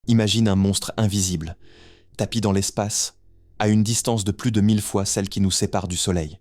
Imagine un monstre invisible, tapi dans l'espace, à une distance de plus de 1000 fois celle qui nous sépare du Soleil.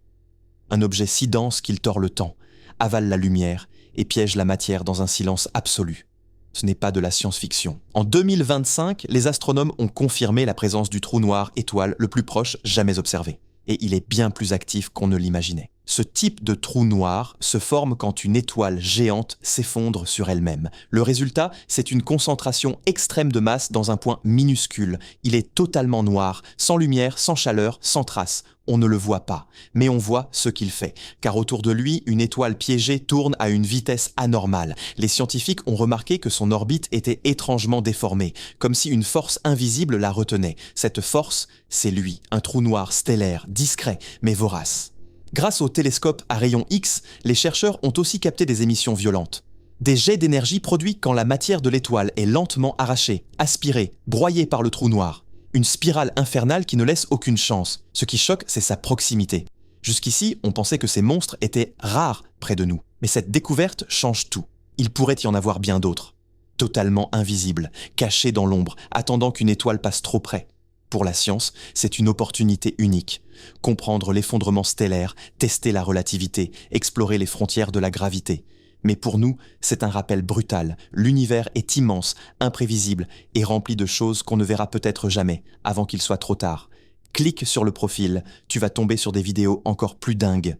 Un objet si dense qu'il tord le temps, avale la lumière et piège la matière dans un silence absolu. Ce n'est pas de la science-fiction. En 2025, les astronomes ont confirmé la présence du trou noir étoile le plus proche jamais observé. Et il est bien plus actif qu'on ne l'imaginait. Ce type de trou noir se forme quand une étoile géante s'effondre sur elle-même. Le résultat, c'est une concentration extrême de masse dans un point minuscule. Il est totalement noir, sans lumière, sans chaleur, sans trace. On ne le voit pas, mais on voit ce qu'il fait, car autour de lui, une étoile piégée tourne à une vitesse anormale. Les scientifiques ont remarqué que son orbite était étrangement déformée, comme si une force invisible la retenait. Cette force, c'est lui, un trou noir stellaire, discret, mais vorace. Grâce au télescope à rayons X, les chercheurs ont aussi capté des émissions violentes. Des jets d'énergie produits quand la matière de l'étoile est lentement arrachée, aspirée, broyée par le trou noir. Une spirale infernale qui ne laisse aucune chance. Ce qui choque, c'est sa proximité. Jusqu'ici, on pensait que ces monstres étaient rares près de nous. Mais cette découverte change tout. Il pourrait y en avoir bien d'autres. Totalement invisibles, cachés dans l'ombre, attendant qu'une étoile passe trop près. Pour la science, c'est une opportunité unique. Comprendre l'effondrement stellaire, tester la relativité, explorer les frontières de la gravité. Mais pour nous, c'est un rappel brutal. L'univers est immense, imprévisible et rempli de choses qu'on ne verra peut-être jamais, avant qu'il soit trop tard. Clique sur le profil, tu vas tomber sur des vidéos encore plus dingues.